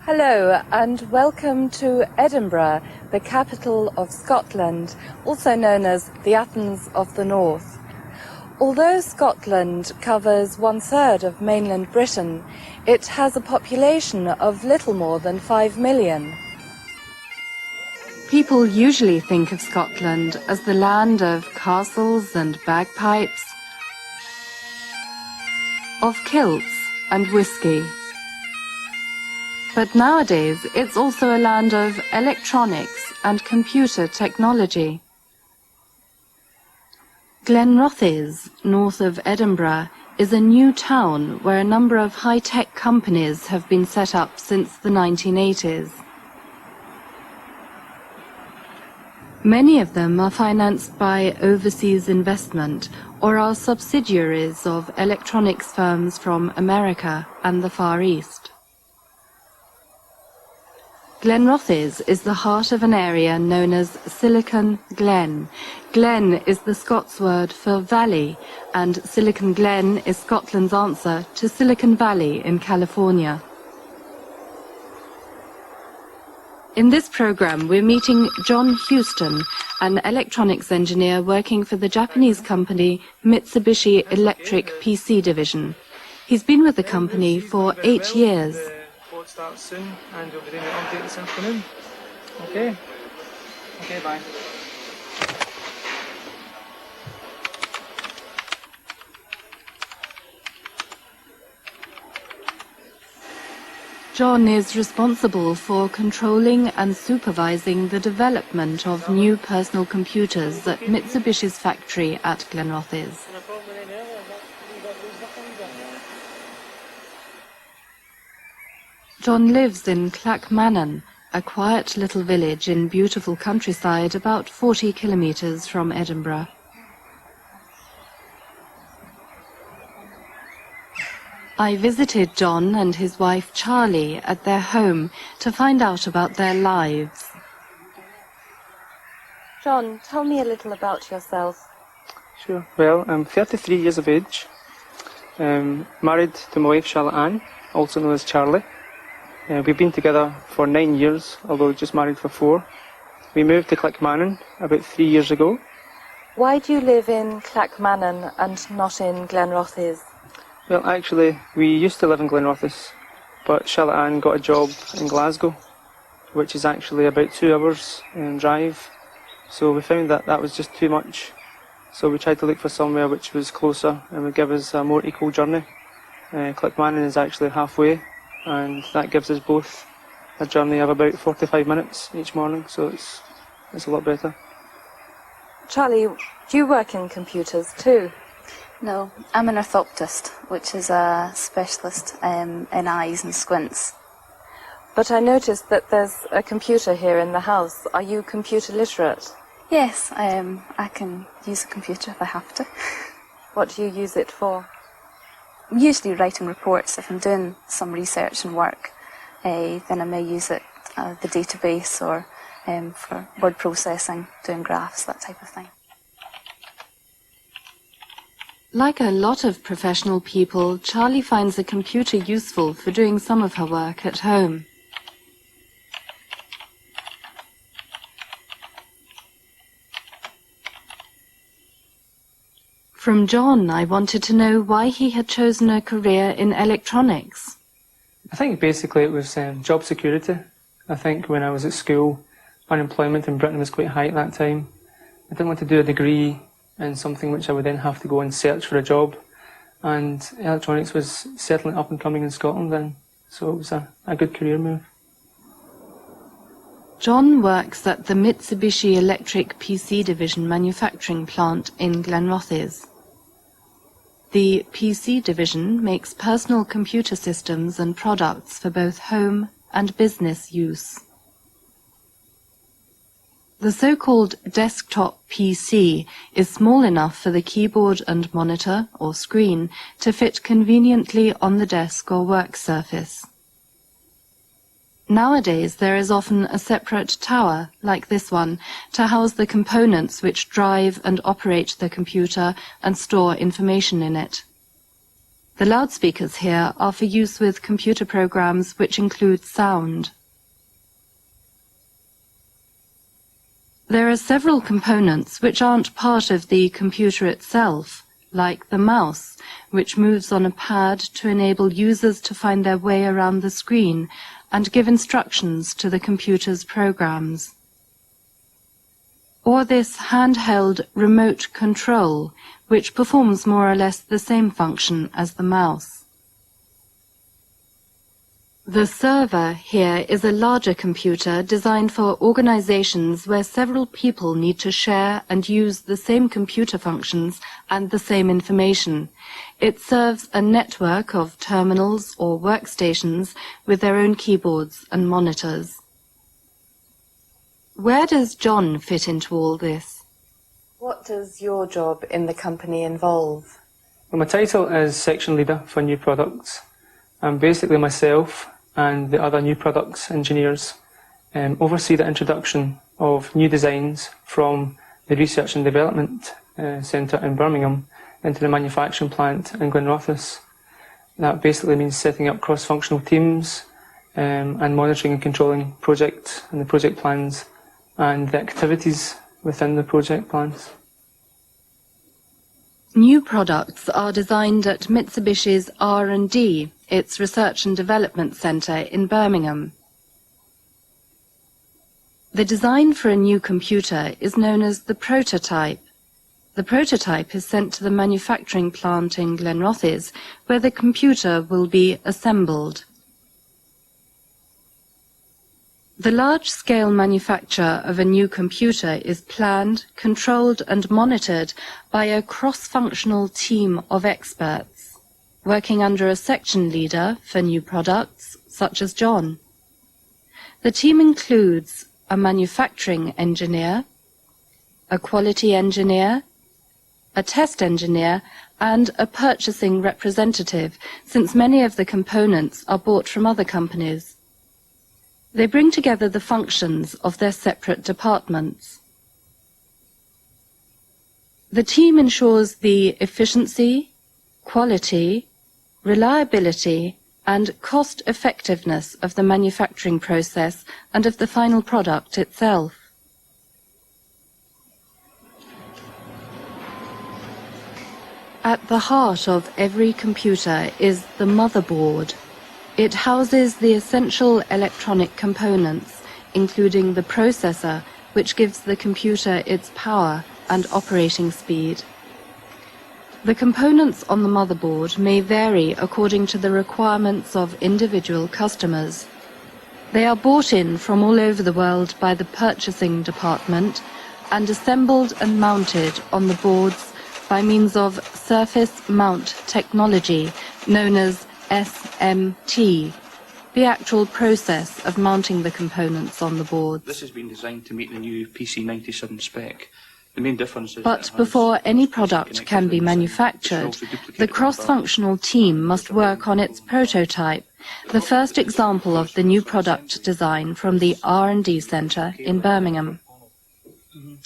Hello and welcome to Edinburgh, the capital of Scotland, also known as the Athens of the North. Although Scotland covers 1/3 of mainland Britain, it has a population of little more than 5 million. People usually think of Scotland as the land of castles and bagpipes, of kilts and whisky. But nowadays, it's also a land of electronics and computer technology. Glen, north of Edinburgh, is a new town where a number of high-tech companies have been set up since the 1980s. Many of them are financed by overseas investment or are subsidiaries of electronics firms from America and the Far East. Glen is the heart of an area known as Silicon Glen. Glen is the Scots word for valley, and Silicon Glen is Scotland's answer to Silicon Valley in California. In this program, we're meeting John Houston, an electronics engineer working for the Japanese company Mitsubishi Electric PC Division. He's been with the company for 8 years. Starts soon, and you'll be doing an update this afternoon. Okay, bye. John is responsible for controlling and supervising the development of new personal computers at Mitsubishi's factory at Glen. John lives in Clackmannan, a quiet little village in beautiful countryside about 40 kilometres from Edinburgh. I visited John and his wife Charlie at their home to find out about their lives. John, tell me a little about yourself. Sure. Well, I'm 33 years of age, married to my wife Charlotte Ann, also known as Charlie. We've been together for 9 years, although just married for 4. We moved to Clackmannan about 3 years ago. Why do you live in Clackmannan and not in Glen? Well, actually, we used to live in Glen, but Charlotte Ann got a job in Glasgow, which is actually about 2 hours drive. So we found that that was just too much. So we tried to look for somewhere which was closer and would give us a more equal journey. Clackmannan is actually halfway, and that gives us both a journey of about 45 minutes each morning, so it's a lot better. Charlie, do you work in computers too? No, I'm an orthoptist, which is a specialist in eyes and squints. But I noticed that there's a computer here in the house. Are you computer literate? Yes, I can use a computer if I have to. What do you use it for? I'm usually writing reports. If I'm doing some research and work, then I may use it, the database, or for word processing, doing graphs, that type of thing. Like a lot of professional people, Charlie finds a computer useful for doing some of her work at home. From John, I wanted to know why he had chosen a career in electronics. I think basically it was job security. I think when I was at school, unemployment in Britain was quite high at that time. I didn't want to do a degree in something which I would then have to go and search for a job. And electronics was certainly up and coming in Scotland then, so it was a good career move. John works at the Mitsubishi Electric PC Division manufacturing plant in Glen. The PC division makes personal computer systems and products for both home and business use. The so-called desktop PC is small enough for the keyboard and monitor, or screen, to fit conveniently on the desk or work surface. Nowadays, there is often a separate tower, like this one, to house the components which drive and operate the computer and store information in it. The loudspeakers here are for use with computer programs which include sound. There are several components which aren't part of the computer itself, like the mouse, which moves on a pad to enable users to find their way around the screen and give instructions to the computer's programs. Or this handheld remote control, which performs more or less the same function as the mouse. The server here is a larger computer designed for organizations where several people need to share and use the same computer functions and the same information. It serves a network of terminals or workstations with their own keyboards and monitors. Where does John fit into all this? What does your job in the company involve? Well, my title is Section Leader for New Products. I'm basically myself and the other new products engineers oversee the introduction of new designs from the Research and Development Centre in Birmingham into the manufacturing plant in Glen. That basically means setting up cross-functional teams and monitoring and controlling projects and the project plans and the activities within the project plans. New products are designed at Mitsubishi's R&D, its Research and Development Centre in Birmingham. The design for a new computer is known as the prototype. The prototype is sent to the manufacturing plant in Glen, where the computer will be assembled. The large-scale manufacture of a new computer is planned, controlled and monitored by a cross-functional team of experts, working under a section leader for new products, such as John. The team includes a manufacturing engineer, a quality engineer, a test engineer and a purchasing representative, since many of the components are bought from other companies. They bring together the functions of their separate departments. The team ensures the efficiency, quality, reliability, and cost-effectiveness of the manufacturing process and of the final product itself. At the heart of every computer is the motherboard. It houses the essential electronic components, including the processor, which gives the computer its power and operating speed. The components on the motherboard may vary according to the requirements of individual customers. They are bought in from all over the world by the purchasing department and assembled and mounted on the boards by means of surface mount technology known as SMT, the actual process of mounting the components on the boards. This has been designed to meet the new PC97 spec. The main difference is but before any product can be manufactured, the cross-functional team must work on its prototype, the first example of the new product design from the R&D Centre in Birmingham.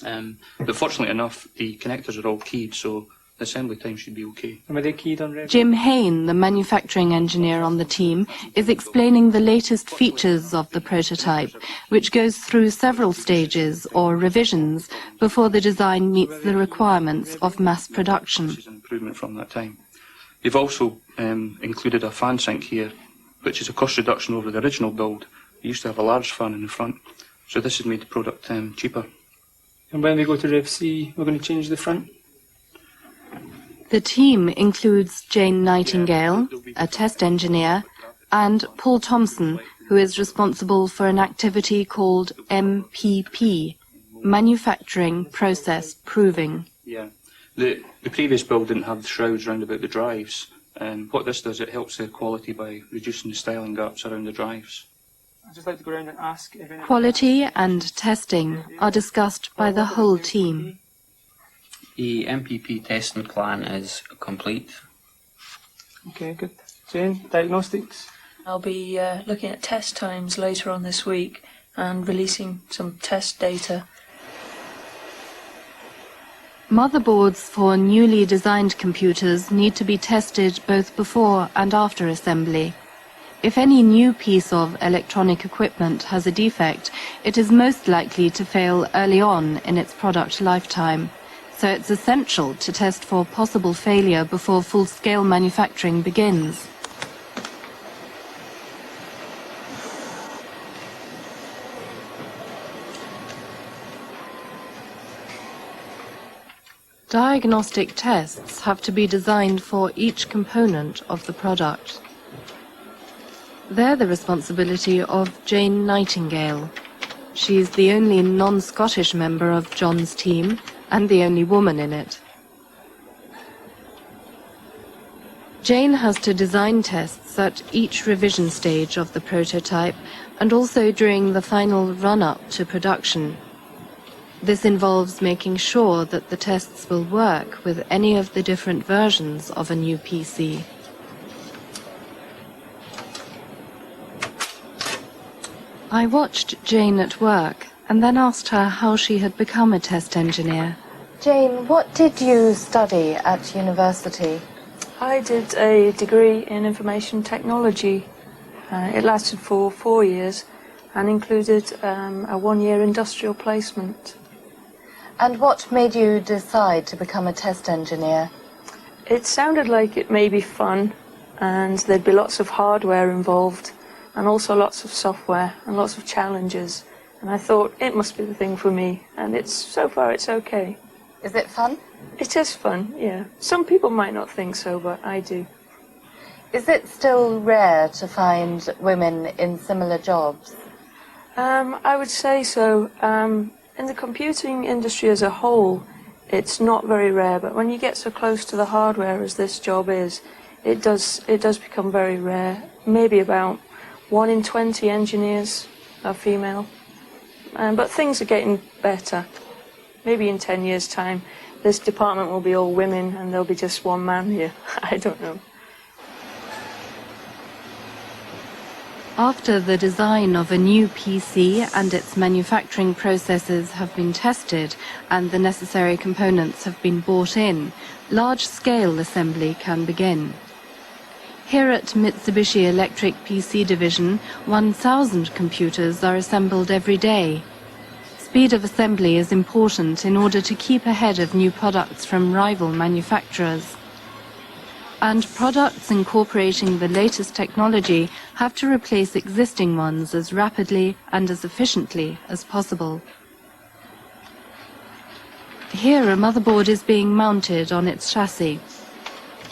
But fortunately enough, the connectors are all keyed, so the assembly time should be okay. Are they keyed on record? Jim Hain, the manufacturing engineer on the team, is explaining the latest features of the prototype, which goes through several stages or revisions before the design meets the requirements of mass production. This is an improvement from that time. They've also included a fan sink here, which is a cost reduction over the original build. We used to have a large fan in the front, so this has made the product cheaper. And when we go to Rev C, we're going to change the front? The team includes Jane Nightingale, a test engineer, and Paul Thompson, who is responsible for an activity called MPP, Manufacturing Process Proving. Yeah, the previous build didn't have the shrouds round about the drives. What this does, it helps the quality by reducing the styling gaps around the drives. I'd just like to go around and ask if anyone... Quality and testing are discussed by the whole team. The MPP testing plan is complete. Okay, good. Jane, diagnostics? I'll be looking at test times later on this week and releasing some test data. Motherboards for newly designed computers need to be tested both before and after assembly. If any new piece of electronic equipment has a defect, it is most likely to fail early on in its product lifetime, so it's essential to test for possible failure before full-scale manufacturing begins. Diagnostic tests have to be designed for each component of the product. They're the responsibility of Jane Nightingale. She's the only non-Scottish member of John's team and the only woman in it. Jane has to design tests at each revision stage of the prototype and also during the final run-up to production. This involves making sure that the tests will work with any of the different versions of a new PC. I watched Jane at work and then asked her how she had become a test engineer. Jane, what did you study at university? I did a degree in information technology. It lasted for 4 years and included a 1-year industrial placement. And what made you decide to become a test engineer? It sounded like it may be fun, and there'd be lots of hardware involved, and also lots of software and lots of challenges. And I thought it must be the thing for me, and so far it's okay. Is it fun? It is fun, yeah. Some people might not think so, but I do. Is it still rare to find women in similar jobs? I would say so. In the computing industry as a whole, it's not very rare, but when you get so close to the hardware as this job is, it does become very rare. Maybe about 1 in 20 engineers are female. But things are getting better. Maybe in 10 years' time, this department will be all women and there'll be just one man here. I don't know. After the design of a new PC and its manufacturing processes have been tested and the necessary components have been bought in, large-scale assembly can begin. Here at Mitsubishi Electric PC Division, 1,000 computers are assembled every day. Speed of assembly is important in order to keep ahead of new products from rival manufacturers. And products incorporating the latest technology have to replace existing ones as rapidly and as efficiently as possible. Here a motherboard is being mounted on its chassis.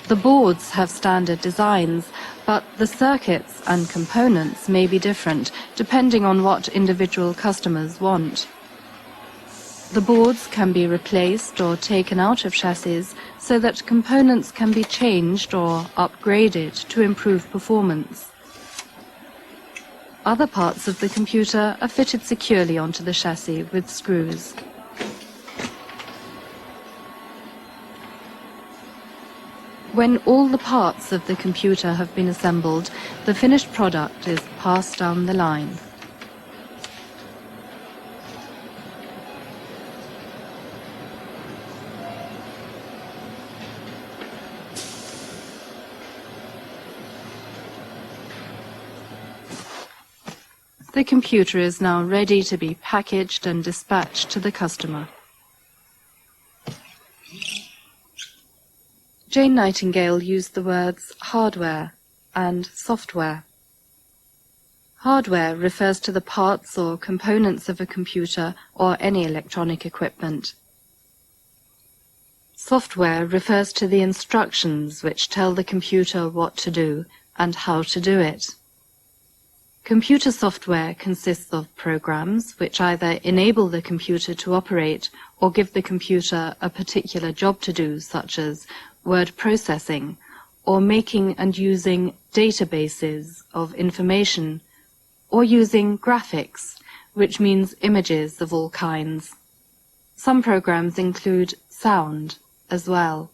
The boards have standard designs, but the circuits and components may be different depending on what individual customers want. The boards can be replaced or taken out of chassis so that components can be changed or upgraded to improve performance. Other parts of the computer are fitted securely onto the chassis with screws. When all the parts of the computer have been assembled, the finished product is passed down the line. The computer is now ready to be packaged and dispatched to the customer. Jane Nightingale used the words hardware and software. Hardware refers to the parts or components of a computer or any electronic equipment. Software refers to the instructions which tell the computer what to do and how to do it. Computer software consists of programs which either enable the computer to operate or give the computer a particular job to do, such as word processing, or making and using databases of information, or using graphics, which means images of all kinds. Some programs include sound as well.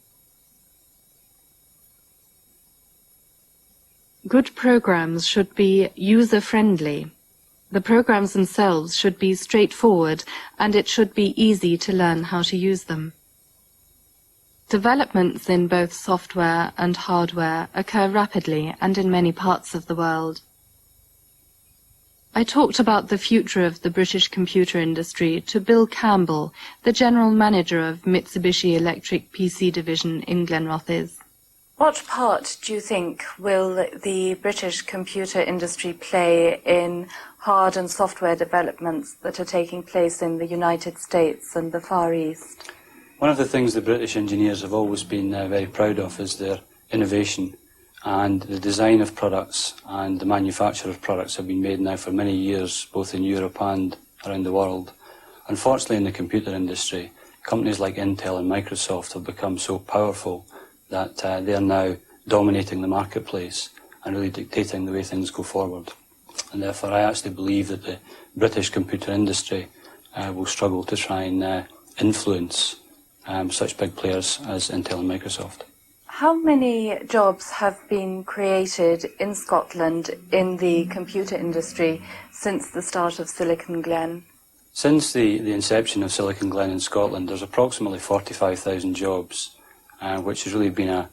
Good programs should be user-friendly. The programs themselves should be straightforward, and it should be easy to learn how to use them. Developments in both software and hardware occur rapidly and in many parts of the world. I talked about the future of the British computer industry to Bill Campbell, the General Manager of Mitsubishi Electric PC Division in Glenrothes. What part do you think will the British computer industry play in hard and software developments that are taking place in the United States and the Far East? One of the things the British engineers have always been very proud of is their innovation, and the design of products and the manufacture of products have been made now for many years, both in Europe and around the world. Unfortunately, in the computer industry, companies like Intel and Microsoft have become so powerful that they are now dominating the marketplace and really dictating the way things go forward. And therefore, I actually believe that the British computer industry will struggle to try and influence such big players as Intel and Microsoft. How many jobs have been created in Scotland in the computer industry since the start of Silicon Glen? Since the inception of Silicon Glen in Scotland, there's approximately 45,000 jobs, which has really been a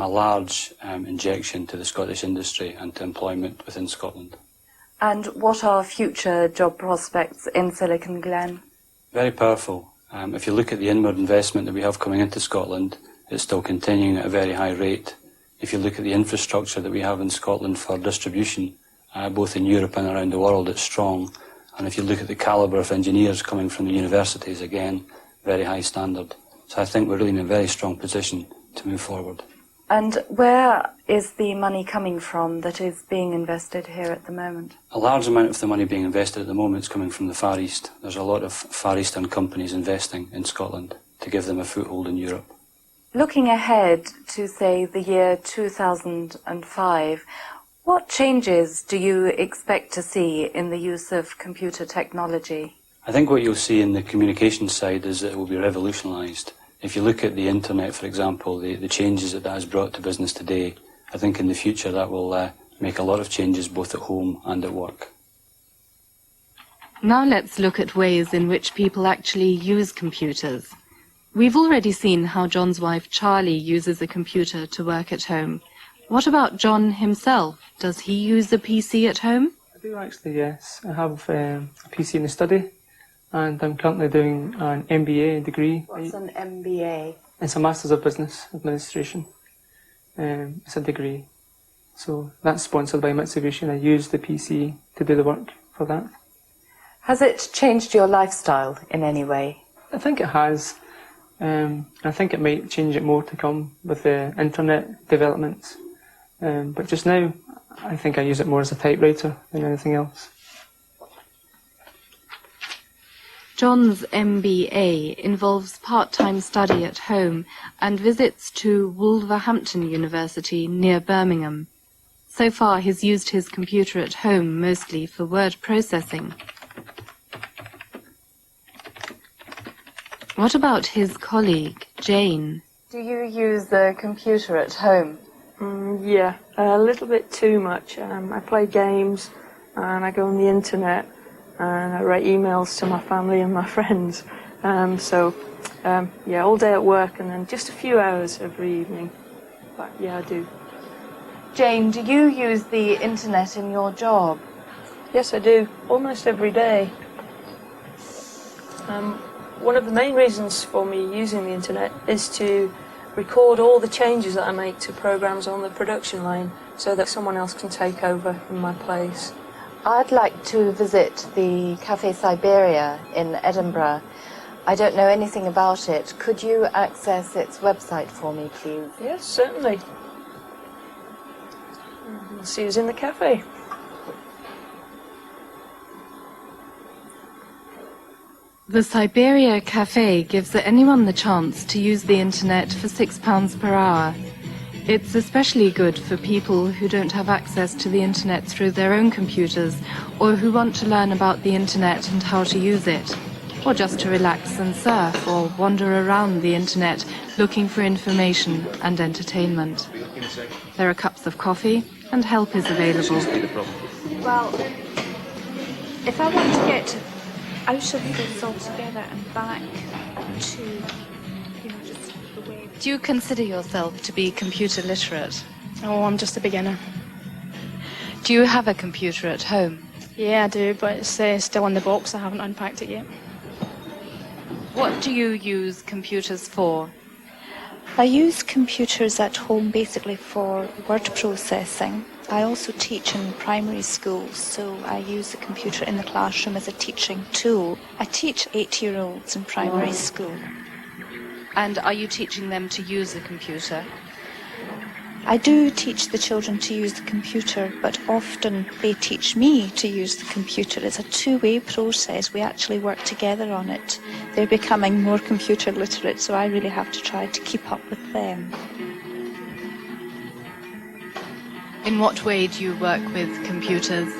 large injection to the Scottish industry and to employment within Scotland. And what are future job prospects in Silicon Glen? Very powerful. If you look at the inward investment that we have coming into Scotland, it's still continuing at a very high rate. If you look at the infrastructure that we have in Scotland for distribution, both in Europe and around the world, it's strong. And if you look at the calibre of engineers coming from the universities, again, very high standard. So I think we're really in a very strong position to move forward. And where is the money coming from that is being invested here at the moment? A large amount of the money being invested at the moment is coming from the Far East. There's a lot of Far Eastern companies investing in Scotland to give them a foothold in Europe. Looking ahead to, say, the year 2005, what changes do you expect to see in the use of computer technology? I think what you'll see in the communications side is that it will be revolutionised. If you look at the internet, for example, the changes that has brought to business today, I think in the future that will make a lot of changes both at home and at work. Now let's look at ways in which people actually use computers. We've already seen how John's wife Charlie uses a computer to work at home. What about John himself? Does he use a PC at home? I do actually, yes. I have a PC in the study, and I'm currently doing an MBA degree. What's an MBA? It's a Masters of Business Administration. It's a degree. So that's sponsored by Mitsubishi, and I use the PC to do the work for that. Has it changed your lifestyle in any way? I think it has. I think it might change it more to come with the internet developments. But just now, I think I use it more as a typewriter than anything else. John's MBA involves part-time study at home and visits to Wolverhampton University near Birmingham. So far, he's used his computer at home mostly for word processing. What about his colleague, Jane? Do you use the computer at home? Yeah, a little bit too much. I play games and I go on the internet and I write emails to my family and my friends. Yeah, all day at work and then just a few hours every evening. But yeah, I do. Jane, do you use the internet in your job? Yes, I do. Almost every day. One of the main reasons for me using the internet is to record all the changes that I make to programs on the production line so that someone else can take over in my place. I'd like to visit the Café Siberia in Edinburgh. I don't know anything about it. Could you access its website for me, please? Yes, certainly. We'll see who's in the cafe. The Siberia Café gives anyone the chance to use the internet for £6 per hour. It's especially good for people who don't have access to the internet through their own computers or who want to learn about the internet and how to use it, or just to relax and surf or wander around the internet looking for information and entertainment. There are cups of coffee and help is available. Well, if I want to get out of this altogether and back to, just the way Do you consider yourself to be computer literate? Oh, I'm just a beginner. Do you have a computer at home? Yeah, I do, but it's still in the box. I haven't unpacked it yet. What do you use computers for? I use computers at home basically for word processing. I also teach in primary schools, so I use the computer in the classroom as a teaching tool. I teach 8-year-olds in primary school. And are you teaching them to use a computer? I do teach the children to use the computer, but often they teach me to use the computer. It's a two-way process. We actually work together on it. They're becoming more computer literate, so I really have to try to keep up with them. In what way do you work with computers?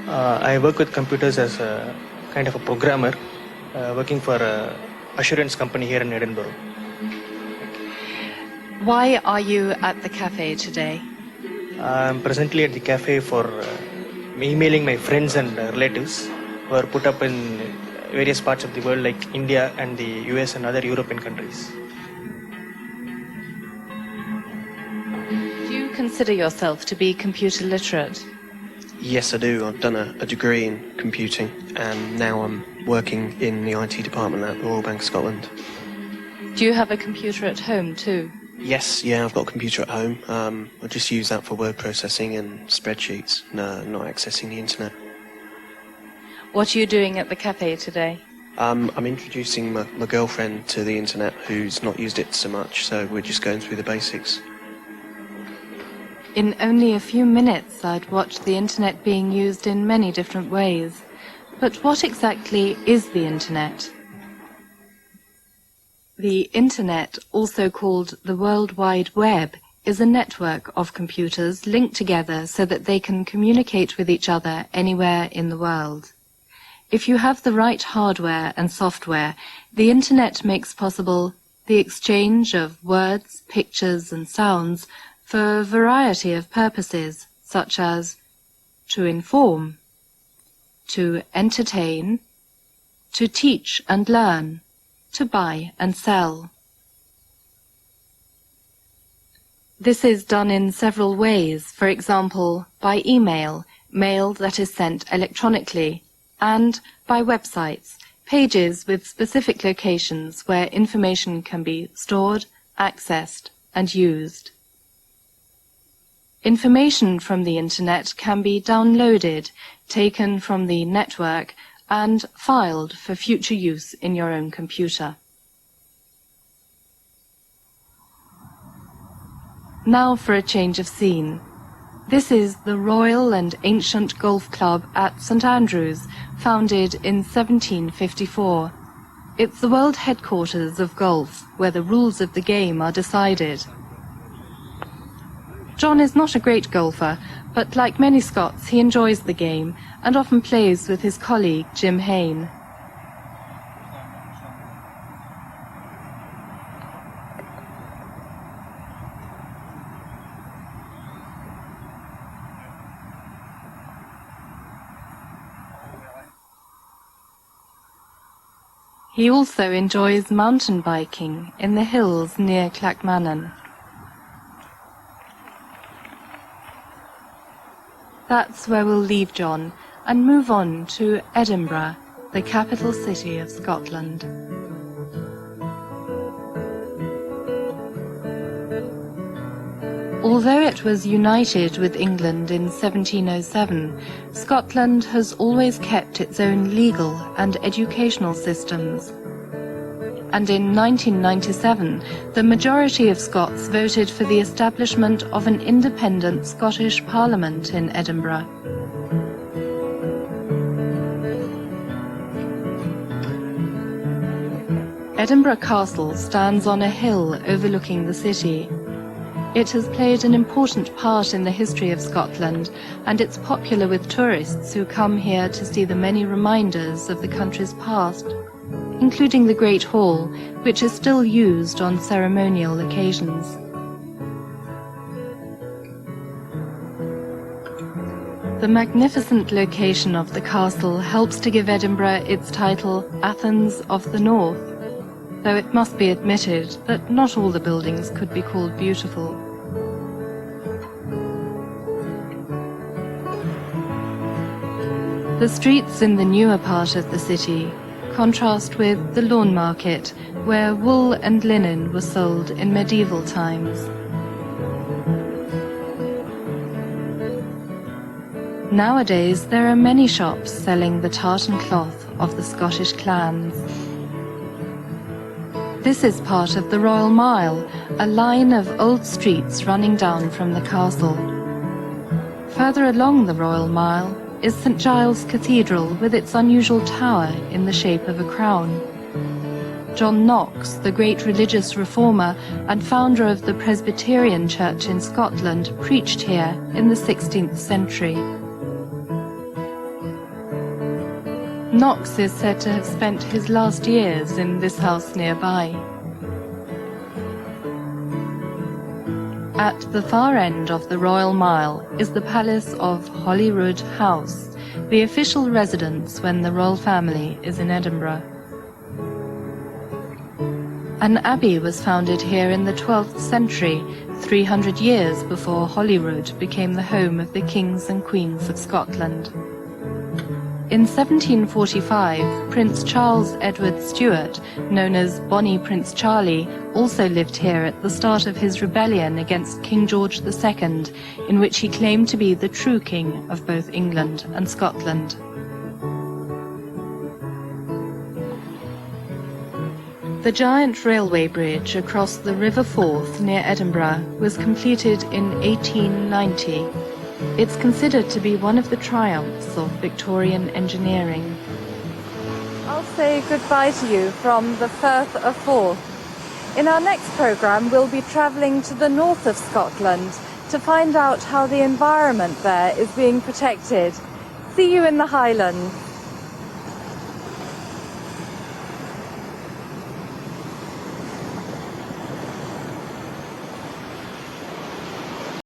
I work with computers as a kind of a programmer, working for an assurance company here in Edinburgh. Why are you at the cafe today? I'm presently at the cafe for emailing my friends and relatives who are put up in various parts of the world like India and the US and other European countries. Do you consider yourself to be computer literate? Yes, I do. I've done a degree in computing and now I'm working in the IT department at the Royal Bank of Scotland. Do you have a computer at home too? Yes, yeah, I've got a computer at home. I just use that for word processing and spreadsheets, not accessing the internet. What are you doing at the cafe today? I'm introducing my girlfriend to the internet who's not used it so much, so we're just going through the basics. In only a few minutes, I'd watched the internet being used in many different ways. But what exactly is the internet? The internet, also called the World Wide Web, is a network of computers linked together so that they can communicate with each other anywhere in the world. If you have the right hardware and software, the internet makes possible the exchange of words, pictures and sounds for a variety of purposes, such as to inform, to entertain, to teach and learn, to buy and sell. This is done in several ways, for example, by email, mail that is sent electronically, and by websites, pages with specific locations where information can be stored, accessed, and used. Information from the internet can be downloaded, taken from the network, and filed for future use in your own computer. Now for a change of scene. This is the Royal and Ancient Golf Club at St Andrews, founded in 1754. It's the world headquarters of golf, where the rules of the game are decided. John is not a great golfer, but like many Scots, he enjoys the game and often plays with his colleague Jim Hayne. He also enjoys mountain biking in the hills near Clackmannan. That's where we'll leave John and move on to Edinburgh, the capital city of Scotland. Although it was united with England in 1707, Scotland has always kept its own legal and educational systems. And in 1997, the majority of Scots voted for the establishment of an independent Scottish Parliament in Edinburgh. Edinburgh Castle stands on a hill overlooking the city. It has played an important part in the history of Scotland, and it's popular with tourists who come here to see the many reminders of the country's past, including the Great Hall, which is still used on ceremonial occasions. The magnificent location of the castle helps to give Edinburgh its title Athens of the North. though it must be admitted that not all the buildings could be called beautiful. The streets in the newer part of the city contrast with the lawn market, where wool and linen were sold in medieval times. Nowadays, there are many shops selling the tartan cloth of the Scottish clans. This is part of the Royal Mile, a line of old streets running down from the castle. Further along the Royal Mile is St Giles Cathedral with its unusual tower in the shape of a crown. John Knox, the great religious reformer and founder of the Presbyterian Church in Scotland, preached here in the 16th century. Knox is said to have spent his last years in this house nearby. At the far end of the Royal Mile is the Palace of Holyrood House, the official residence when the royal family is in Edinburgh. An abbey was founded here in the 12th century, 300 years before Holyrood became the home of the kings and queens of Scotland. In 1745, Prince Charles Edward Stuart, known as Bonnie Prince Charlie, also lived here at the start of his rebellion against King George II, in which he claimed to be the true king of both England and Scotland. The giant railway bridge across the River Forth near Edinburgh was completed in 1890. It's considered to be one of the triumphs of Victorian engineering. I'll say goodbye to you from the Firth of Forth. In our next programme, we'll be travelling to the north of Scotland to find out how the environment there is being protected. See you in the Highlands.